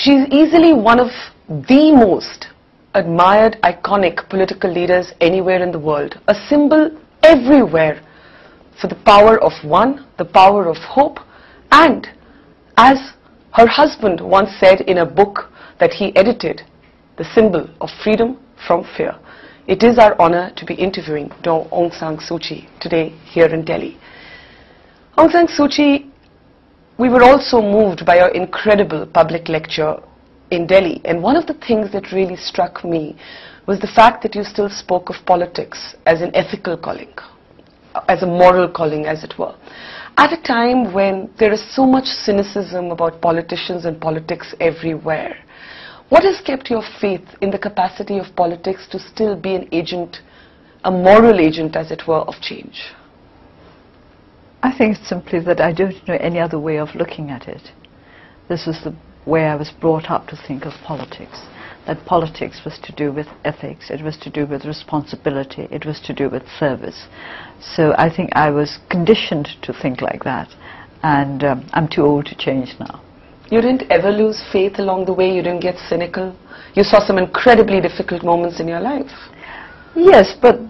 She's easily one of the most admired, iconic political leaders anywhere in the world. A symbol everywhere for the power of one, the power of hope, and as her husband once said in a book that he edited, the symbol of freedom from fear. It is our honor to be interviewing Aung San Suu Kyi today here in Delhi. Aung San Suu Kyi, we were also moved by your incredible public lecture in Delhi, and one of the things that really struck me was the fact that you still spoke of politics as an ethical calling, as a moral calling, as it were. At a time when there is so much cynicism about politicians and politics everywhere, what has kept your faith in the capacity of politics to still be an agent, a moral agent, as it were, of change? I think it's simply that I don't know any other way of looking at it. This was the way I was brought up to think of politics. That politics was to do with ethics, it was to do with responsibility, it was to do with service. So I think I was conditioned to think like that, and I'm too old to change now. You didn't ever lose faith along the way? You didn't get cynical? You saw some incredibly difficult moments in your life. Yes, but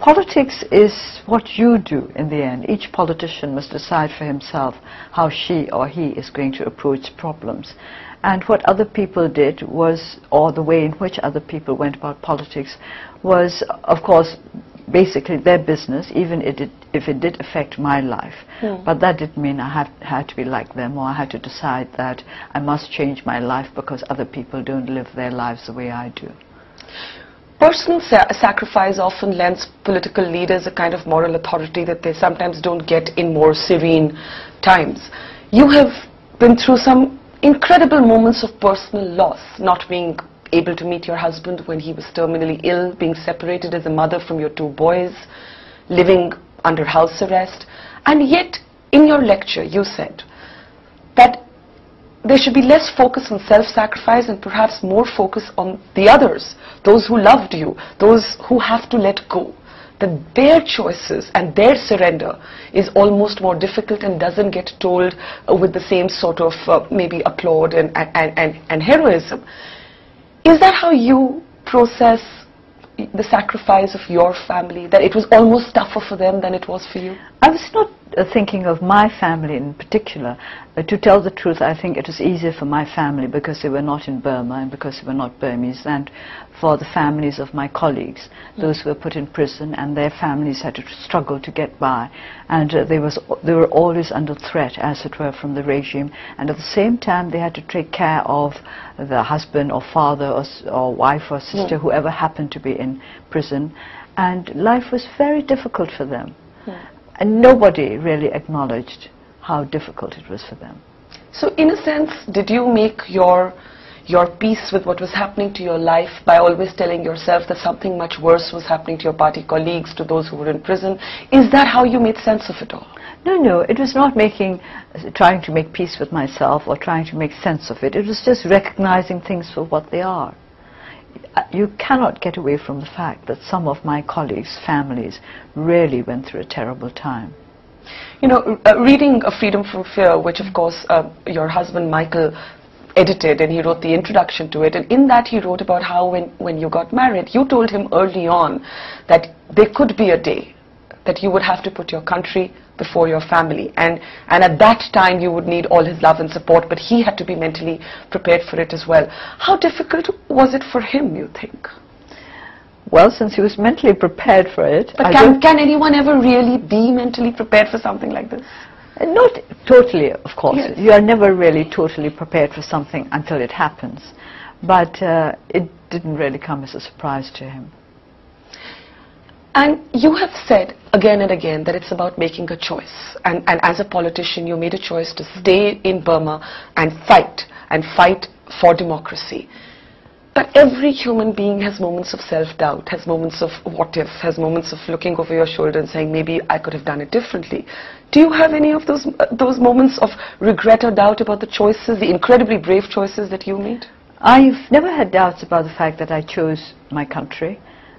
politics is what you do in the end. Each politician must decide for himself how she or he is going to approach problems. And what other people did was, or the way in which other people went about politics, was, of course, basically their business, even if it did affect my life. But that didn't mean I had to be like them, or I had to decide that I must change my life because other people don't live their lives the way I do. Personal sacrifice often lends political leaders a kind of moral authority that they sometimes don't get in more serene times. You have been through some incredible moments of personal loss, not being able to meet your husband when he was terminally ill, being separated as a mother from your 2 boys, living under house arrest, and yet in your lecture you said that there should be less focus on self-sacrifice and perhaps more focus on the others, those who loved you, those who have to let go, that their choices and their surrender is almost more difficult and doesn't get told with the same sort of maybe applaud and heroism. Is that how you process the sacrifice of your family, that it was almost tougher for them than it was for you? I was not thinking of my family in particular. To tell the truth, I think it was easier for my family because they were not in Burma and because they were not Burmese, and for the families of my colleagues, those who were put in prison and their families had to struggle to get by, and they were always under threat, as it were, from the regime, and at the same time they had to take care of the husband or father or wife or sister, whoever happened to be in prison, and life was very difficult for them. And nobody really acknowledged how difficult it was for them. So in a sense, did you make your peace with what was happening to your life by always telling yourself that something much worse was happening to your party colleagues, to those who were in prison? Is that how you made sense of it all? No, it was not trying to make peace with myself or trying to make sense of it. It was just recognizing things for what they are. You cannot get away from the fact that some of my colleagues' families really went through a terrible time. You know, reading Freedom from Fear, which of course your husband Michael edited, and he wrote the introduction to it, and in that he wrote about how when you got married, you told him early on that there could be a day that you would have to put your country before your family, and at that time you would need all his love and support, but he had to be mentally prepared for it as well. How difficult was it for him, you think? Well, since he was mentally prepared for it... But can anyone ever really be mentally prepared for something like this? Not totally, of course. Yes. You are never really totally prepared for something until it happens. But it didn't really come as a surprise to him. And you have said again and again that it's about making a choice. And as a politician, you made a choice to stay in Burma and fight for democracy. But every human being has moments of self-doubt, has moments of what if, has moments of looking over your shoulder and saying, maybe I could have done it differently. Do you have any of those moments of regret or doubt about the choices, the incredibly brave choices that you made? I've never had doubts about the fact that I chose my country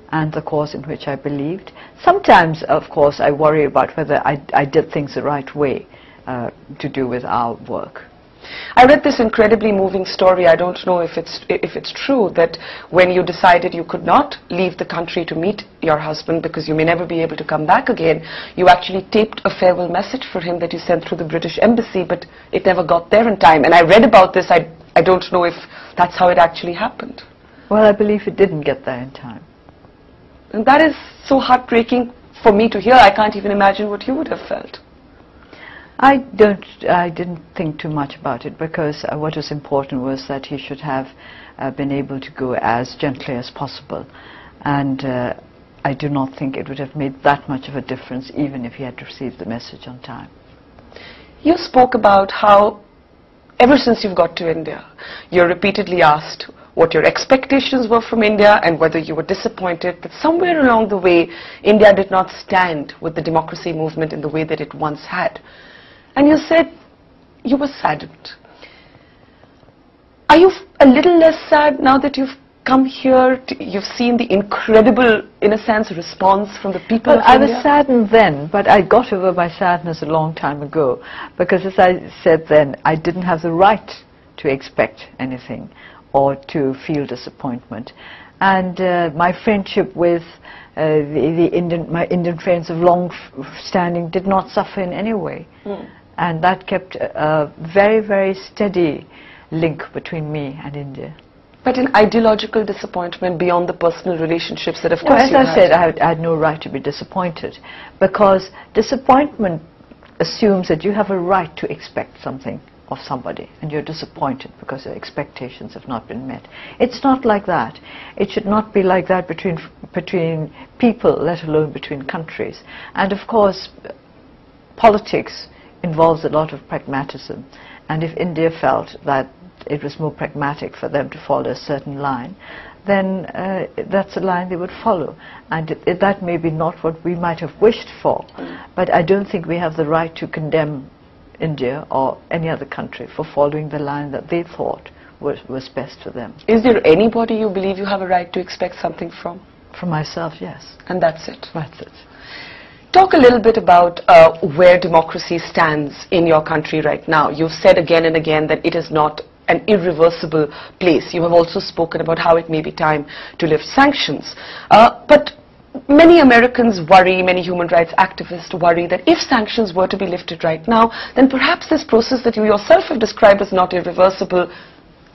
and the cause in which I believed. Sometimes, of course, I worry about whether I did things the right way to do with our work. I read this incredibly moving story. I don't know if it's true, that when you decided you could not leave the country to meet your husband because you may never be able to come back again, you actually taped a farewell message for him that you sent through the British Embassy, but it never got there in time. And I read about this. I don't know if that's how it actually happened. Well, I believe it didn't get there in time. And that is so heartbreaking for me to hear. I can't even imagine what you would have felt. I didn't think too much about it, because what was important was that he should have been able to go as gently as possible. And I do not think it would have made that much of a difference even if he had received the message on time. You spoke about how ever since you've got to India, you're repeatedly asked what your expectations were from India and whether you were disappointed that somewhere along the way India did not stand with the democracy movement in the way that it once had. And you said you were saddened. Are you a little less sad now that you've come here, you've seen the incredible, in a sense, response from the people of India? I was saddened then, but I got over my sadness a long time ago, because as I said then, I didn't have the right to expect anything or to feel disappointment. And my friendship with my Indian friends of long standing did not suffer in any way. And that kept a very, very steady link between me and India. But an ideological disappointment beyond the personal relationships that, of course, as I said, I had no right to be disappointed, because disappointment assumes that you have a right to expect something of somebody, and you're disappointed because your expectations have not been met. It's not like that. It should not be like that between people, let alone between countries. And of course, politics involves a lot of pragmatism, and if India felt that it was more pragmatic for them to follow a certain line, then that's a line they would follow. And that may be not what we might have wished for, but I don't think we have the right to condemn India or any other country for following the line that they thought was best for them. Is there anybody you believe you have a right to expect something from? From myself, yes. And that's it? That's it. Talk a little bit about where democracy stands in your country right now. You've said again and again that it is not an irreversible place. You have also spoken about how it may be time to lift sanctions. But many Americans worry, many human rights activists worry that if sanctions were to be lifted right now, then perhaps this process that you yourself have described as not irreversible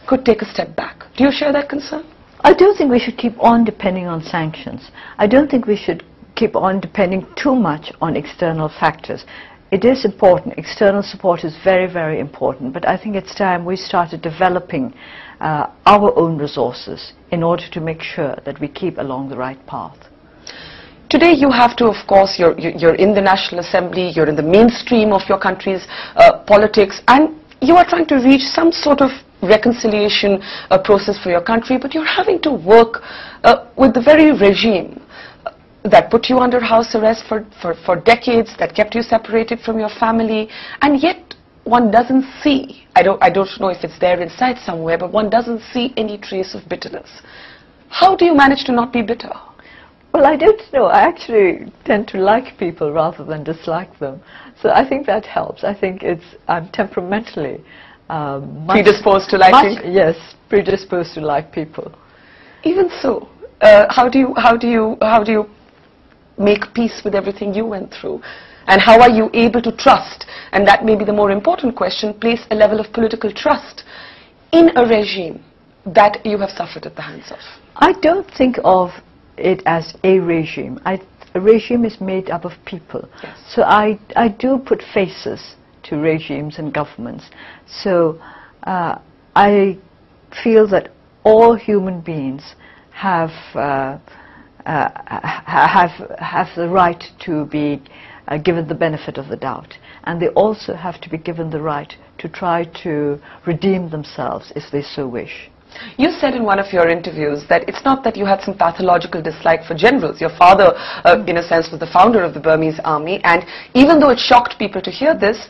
could take a step back. Do you share that concern? I don't think we should keep on depending on sanctions. I don't think we should keep on depending too much on external factors. It is important. External support is very, very important. But I think it's time we started developing our own resources in order to make sure that we keep along the right path. Today you have to, of course, you're in the National Assembly, you're in the mainstream of your country's politics, and you are trying to reach some sort of reconciliation process for your country, but you're having to work with the very regime that put you under house arrest for decades, that kept you separated from your family, and yet one doesn't see, I don't know if it's there inside somewhere, but one doesn't see any trace of bitterness. How do you manage to not be bitter? Well, I don't know. I actually tend to like people rather than dislike them. So I think that helps. I think I'm temperamentally predisposed to liking? Yes, predisposed to like people. Even so, how do you make peace with everything you went through? And how are you able to trust, and that may be the more important question, place a level of political trust in a regime that you have suffered at the hands of? I don't think of it as a regime. A regime is made up of people. Yes. So I do put faces to regimes and governments. So I feel that all human beings have the right to be given the benefit of the doubt, and they also have to be given the right to try to redeem themselves if they so wish. You said in one of your interviews that it's not that you had some pathological dislike for generals. Your father, in a sense, was the founder of the Burmese army, and even though it shocked people to hear this,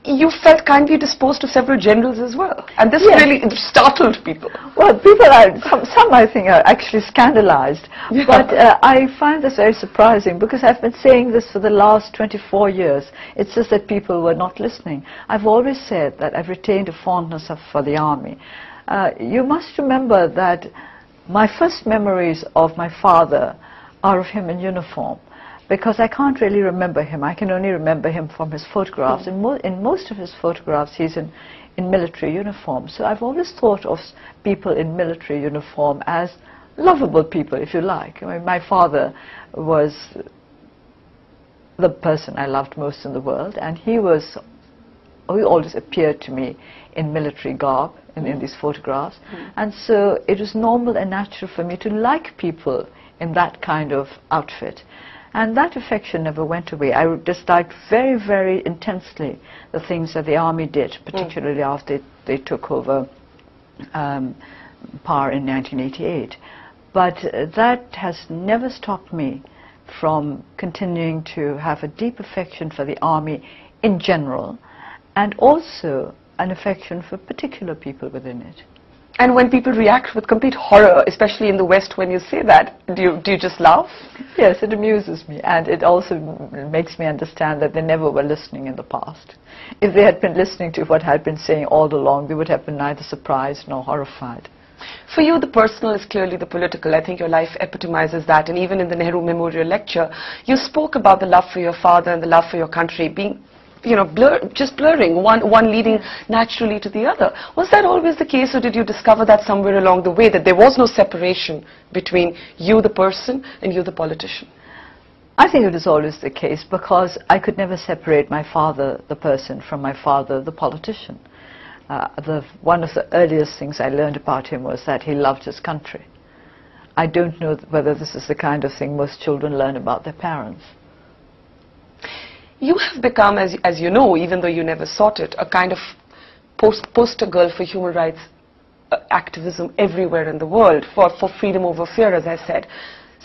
you felt kindly disposed to several generals as well. And this Yes. really startled people. Well, people are, some I think are actually scandalized, Yeah. but I find this very surprising because I've been saying this for the last 24 years. It's just that people were not listening. I've always said that I've retained a fondness for the army. You must remember that my first memories of my father are of him in uniform, because I can't really remember him. I can only remember him from his photographs. In most of his photographs, he's in military uniform. So I've always thought of people in military uniform as lovable people, if you like. I mean, my father was the person I loved most in the world, and he always appeared to me in military garb in these photographs. And so it was normal and natural for me to like people in that kind of outfit. And that affection never went away. I disliked very, very intensely the things that the army did, particularly after they took over power in 1988. But that has never stopped me from continuing to have a deep affection for the army in general, and also an affection for particular people within it. And when people react with complete horror, especially in the West, when you say that, do you just laugh? Yes, it amuses me, and it also makes me understand that they never were listening in the past. If they had been listening to what I had been saying all along, they would have been neither surprised nor horrified. For you, the personal is clearly the political. I think your life epitomizes that. And even in the Nehru Memorial Lecture, you spoke about the love for your father and the love for your country being, just blurring, one leading naturally to the other. Was that always the case, or did you discover that somewhere along the way, that there was no separation between you, the person, and you, the politician? I think it was always the case, because I could never separate my father, the person, from my father, the politician. One of the earliest things I learned about him was that he loved his country. I don't know whether this is the kind of thing most children learn about their parents. You have become, as you know, even though you never sought it, a kind of poster girl for human rights activism everywhere in the world, for freedom over fear, as I said.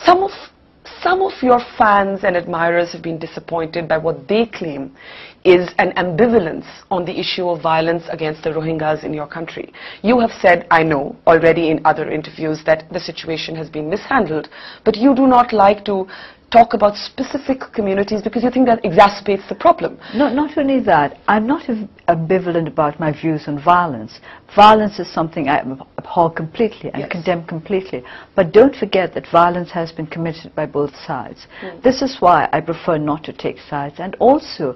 Some of your fans and admirers have been disappointed by what they claim is an ambivalence on the issue of violence against the Rohingyas in your country. You have said, I know, already in other interviews, that the situation has been mishandled, but you do not like to talk about specific communities because you think that exacerbates the problem. No, not only that, I'm not ambivalent about my views on violence. Violence is something I abhor completely and condemn completely. But don't forget that violence has been committed by both sides. This is why I prefer not to take sides. And also,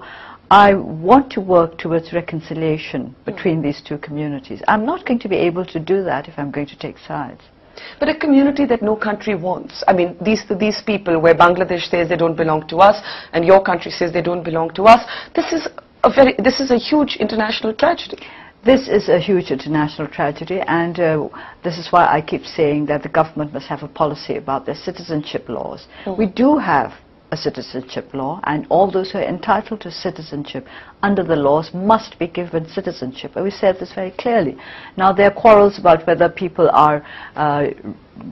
I want to work towards reconciliation between these two communities. I'm not going to be able to do that if I'm going to take sides. But a community that no country wants. I mean, these people where Bangladesh says they don't belong to us and your country says they don't belong to us, this is a huge international tragedy. This is a huge international tragedy, and this is why I keep saying that the government must have a policy about their citizenship laws. We do have a citizenship law, and all those who are entitled to citizenship under the laws must be given citizenship. And we said this very clearly. Now, there are quarrels about whether people are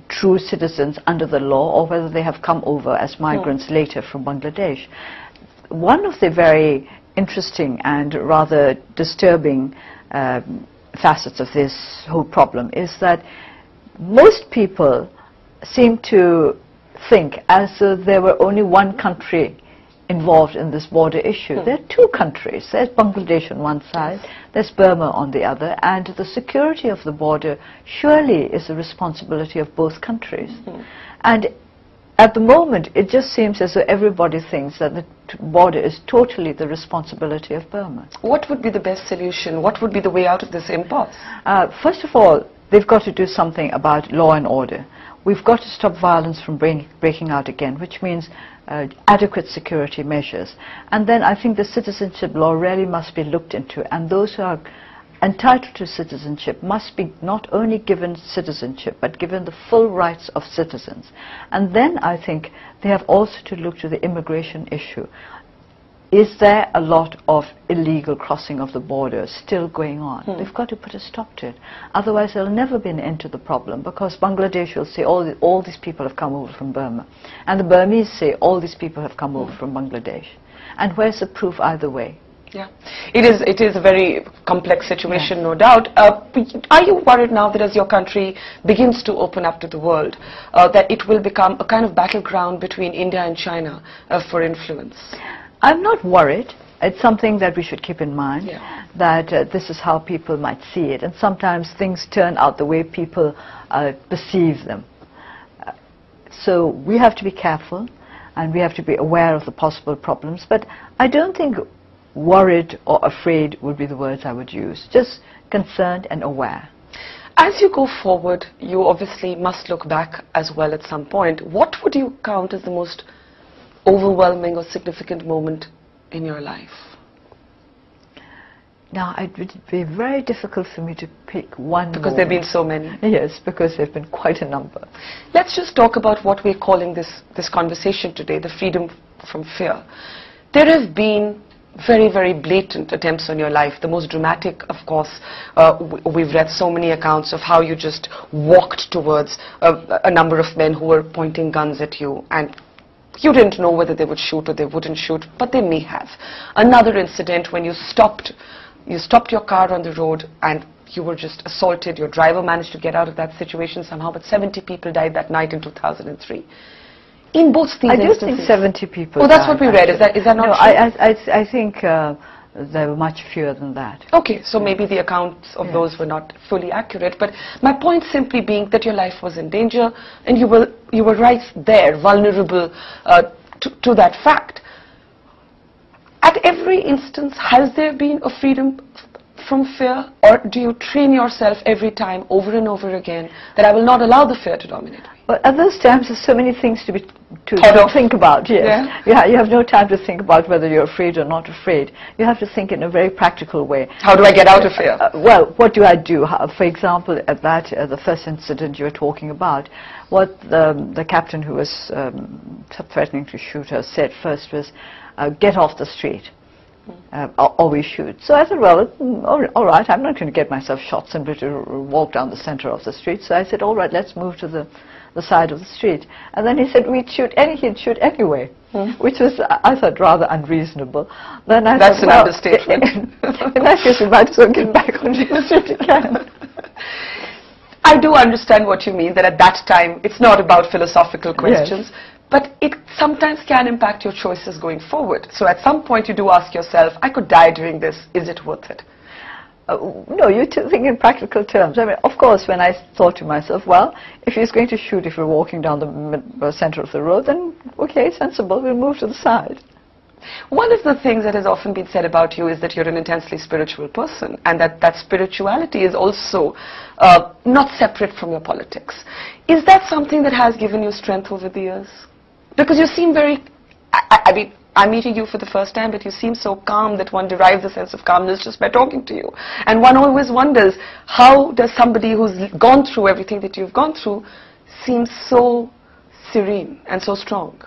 true citizens under the law or whether they have come over as migrants later from Bangladesh. One of the very interesting and rather disturbing facets of this whole problem is that most people seem to think as though there were only one country involved in this border issue. There are two countries. There's Bangladesh on one side, there's Burma on the other, and the security of the border surely is the responsibility of both countries. And at the moment, it just seems as though everybody thinks that the border is totally the responsibility of Burma. What would be the best solution? What would be the way out of this impasse? First of all, they've got to do something about law and order. We've got to stop violence from breaking out again, which means adequate security measures. And then I think the citizenship law really must be looked into, and those who are entitled to citizenship must be not only given citizenship, but given the full rights of citizens. And then I think they have also to look to the immigration issue. Is there a lot of illegal crossing of the border still going on? They've got to put a stop to it. Otherwise, there'll never be an end to the problem, because Bangladesh will say all these people have come over from Burma. And the Burmese say all these people have come over from Bangladesh. And where's the proof either way? Yeah, it is a very complex situation, no doubt. Are you worried now that as your country begins to open up to the world, that it will become a kind of battleground between India and China for influence? I'm not worried. It's something that we should keep in mind, Yeah. that this is how people might see it, and sometimes things turn out the way people perceive them. So we have to be careful, and we have to be aware of the possible problems, but I don't think worried or afraid would be the words I would use, just concerned and aware. As you go forward, you obviously must look back as well at some point. What would you count as the most overwhelming or significant moment in your life? Now, it would be very difficult for me to pick one Because there have been so many. Yes, because there have been quite a number. Let's just talk about what we're calling this conversation today, the freedom from fear. There have been very, very blatant attempts on your life. The most dramatic, of course, we've read so many accounts of how you just walked towards a number of men who were pointing guns at you, and you didn't know whether they would shoot or they wouldn't shoot, but they may have. Another incident when you stopped your car on the road and you were just assaulted. Your driver managed to get out of that situation somehow, but 70 people died that night in 2003. In both these instances, I do think 70 people. Oh, that's what we read. Is that not no, true? I think there were much fewer than that. Okay, so maybe the accounts of those were not fully accurate. But my point simply being that your life was in danger, and you were right there, vulnerable to that fact. At every instance, has there been a freedom from fear, or do you train yourself every time, over and over again, that I will not allow the fear to dominate me? Well, at those times, there's so many things to think about. Yes, Yeah. You have no time to think about whether you're afraid or not afraid. You have to think in a very practical way. How do I get out of fear? Well, what do I do? For example, at that the first incident you were talking about, what the captain who was threatening to shoot her said first was, "Get off the street." Or we shoot. So I said, well, all right, I'm not going to get myself shot simply to walk down the center of the street. So I said, all right, let's move to the side of the street. And then he said he'd shoot anyway, which was, I thought, rather unreasonable. Then I That's thought, an understatement. In that case, we might as well get back onto the street again. I do understand what you mean, that at that time, it's not about philosophical questions. Yes. But it sometimes can impact your choices going forward. So at some point you do ask yourself, I could die doing this, is it worth it? No, you think in practical terms. I mean, of course, when I thought to myself, well, if he's going to shoot if we're walking down the center of the road, then okay, sensible, we'll move to the side. One of the things that has often been said about you is that you're an intensely spiritual person, and that spirituality is also not separate from your politics. Is that something that has given you strength over the years? Because you seem very, I mean, I'm meeting you for the first time, but you seem so calm that one derives a sense of calmness just by talking to you. And one always wonders, how does somebody who's gone through everything that you've gone through seem so serene and so strong?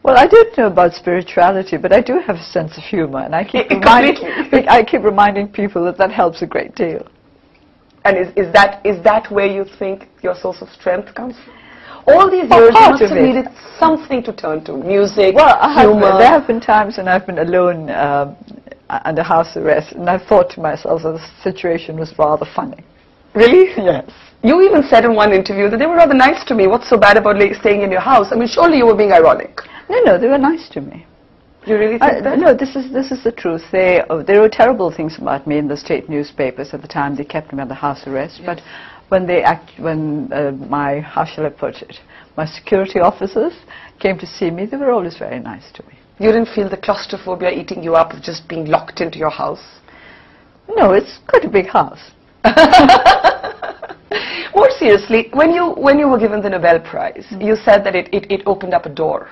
Well, I don't know about spirituality, but I do have a sense of humor, and I keep reminding people that helps a great deal. And is that where you think your source of strength comes from? All these years, you must have needed something to turn to. Music, humor. There have been times when I've been alone under house arrest, and I've thought to myself that the situation was rather funny. Really? Yes. You even said in one interview that they were rather nice to me. What's so bad about staying in your house? I mean, surely you were being ironic. No, they were nice to me. You really think that? No, this is the truth. They wrote terrible things about me in the state newspapers at the time. They kept me under house arrest, yes. But when my, how shall I put it, my security officers came to see me, they were always very nice to me. You didn't feel the claustrophobia eating you up of just being locked into your house? No, it's quite a big house. More seriously, when you were given the Nobel Prize, you said that it opened up a door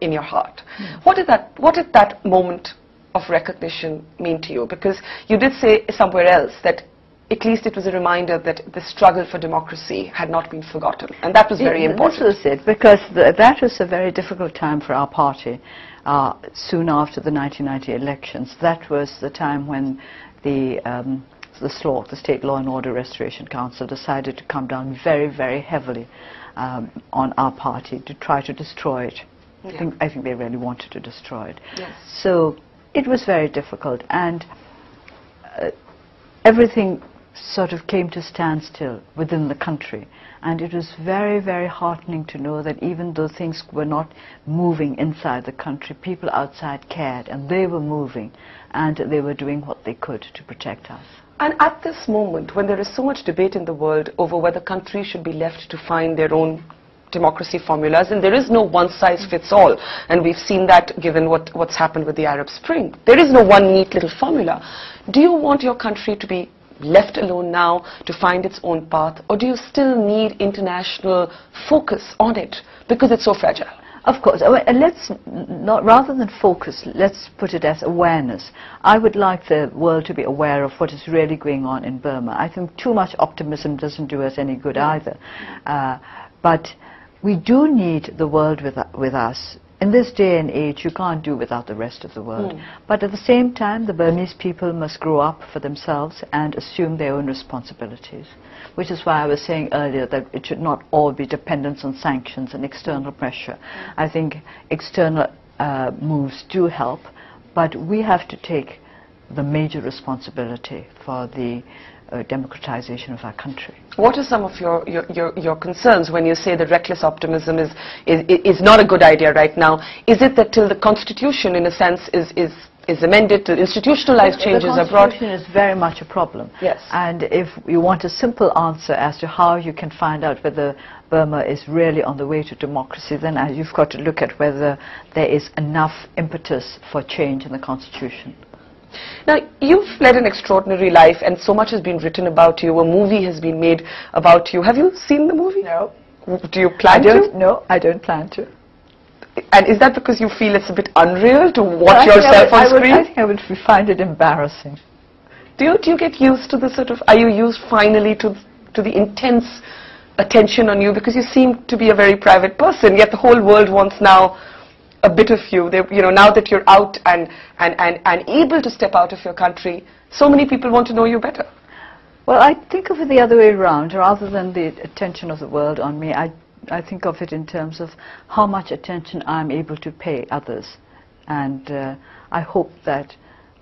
in your heart. What did that moment of recognition mean to you? Because you did say somewhere else that at least it was a reminder that the struggle for democracy had not been forgotten, and that was very important. This was it, because that was a very difficult time for our party. Soon after the 1990 elections, that was the time when the SLORC, the State Law and Order Restoration Council, decided to come down very, very heavily on our party to try to destroy it. Yeah. I think they really wanted to destroy it. Yes. So It was very difficult, and everything sort of came to standstill within the country. And it was very, very heartening to know that even though things were not moving inside the country, people outside cared, and they were moving, and they were doing what they could to protect us. And at this moment, when there is so much debate in the world over whether countries should be left to find their own democracy formulas, and there is no one-size-fits-all, and we've seen that given what's happened with the Arab Spring. There is no one neat little formula. Do you want your country to be left alone now to find its own path, or do you still need international focus on it because it's so fragile? Of course. Let's not, rather than focus, let's put it as awareness. I would like the world to be aware of what is really going on in Burma. I think too much optimism doesn't do us any good either. But we do need the world with us. In this day and age, you can't do without the rest of the world. But at the same time, the Burmese people must grow up for themselves and assume their own responsibilities, which is why I was saying earlier that it should not all be dependence on sanctions and external pressure. I think external moves do help, but we have to take the major responsibility for the democratization of our country. What are some of your concerns when you say that reckless optimism is not a good idea right now? Is it that till the Constitution, in a sense, is amended, till institutionalized changes are brought? The Constitution is very much a problem. Yes. And if you want a simple answer as to how you can find out whether Burma is really on the way to democracy, then you've got to look at whether there is enough impetus for change in the Constitution. Now, you've led an extraordinary life, and so much has been written about you. A movie has been made about you. Have you seen the movie? No. Do you plan to? No, I don't plan to. And is that because you feel it's a bit unreal to watch yourself on screen? I think I would find it embarrassing. Do you get used to the sort of, are you used finally to the intense attention on you? Because you seem to be a very private person, yet the whole world wants now a bit of you. Now that you're out and able to step out of your country, so many people want to know you better. Well, I think of it the other way around. Rather than the attention of the world on me, I think of it in terms of how much attention I'm able to pay others. And I hope that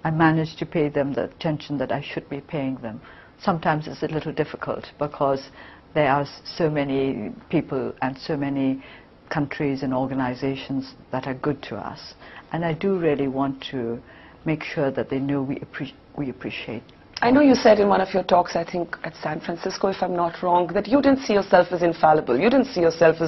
I manage to pay them the attention that I should be paying them. Sometimes it's a little difficult because there are so many people and so many countries and organizations that are good to us, and I do really want to make sure that they know we appreciate. I know you said in one of your talks, I think at San Francisco, if I'm not wrong, that you didn't see yourself as infallible. You didn't see yourself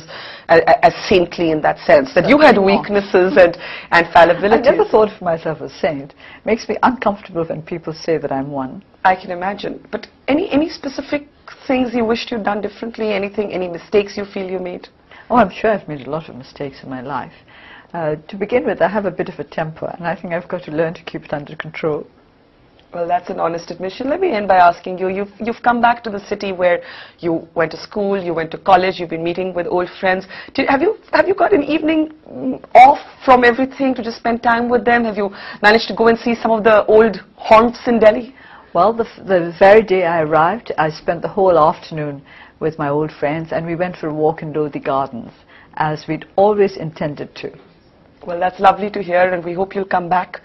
as saintly in that sense, that you had weaknesses and fallibilities. I never thought of myself as saint. It makes me uncomfortable when people say that I'm one. I can imagine. But any specific things you wished you'd done differently? Any mistakes you feel you made? Oh, I'm sure I've made a lot of mistakes in my life. To begin with, I have a bit of a temper, and I think I've got to learn to keep it under control. Well, that's an honest admission. Let me end by asking you, you've come back to the city where you went to school, you went to college, you've been meeting with old friends. Have you got an evening off from everything to just spend time with them? Have you managed to go and see some of the old haunts in Delhi? Well, the very day I arrived, I spent the whole afternoon with my old friends, and we went for a walk in Lodi Gardens, as we'd always intended to. Well, that's lovely to hear, and we hope you'll come back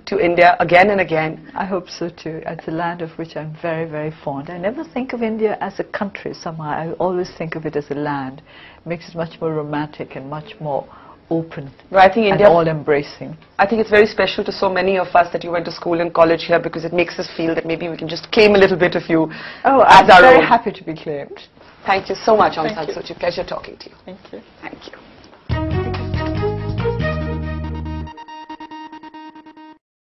to India again and again. I hope so too. It's a land of which I'm very, very fond. I never think of India as a country somehow. I always think of it as a land. It makes it much more romantic and much more open, well, I think India, and all-embracing. I think it's very special to so many of us that you went to school and college here, because it makes us feel that maybe we can just claim a little bit of you as our own. I'm very happy to be claimed. Thank you so much, Aung San Suu Kyi. Pleasure talking to you. Thank you. Thank you.